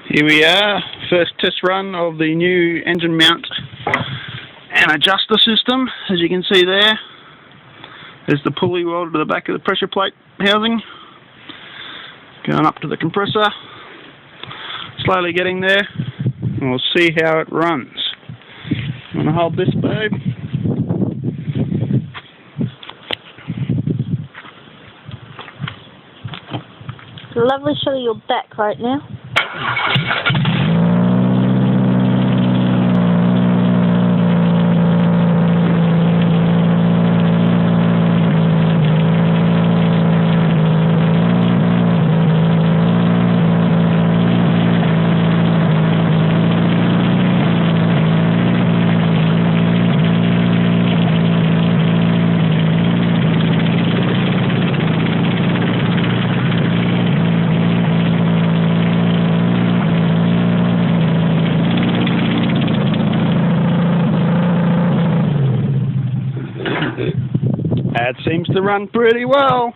Here we are, first test run of the new engine mount and adjuster system. As you can see there, there's the pulley welded to the back of the pressure plate housing, going up to the compressor, slowly getting there, and we'll see how it runs. I'm going to hold this, babe. Lovely shot of your back right now. That seems to run pretty well.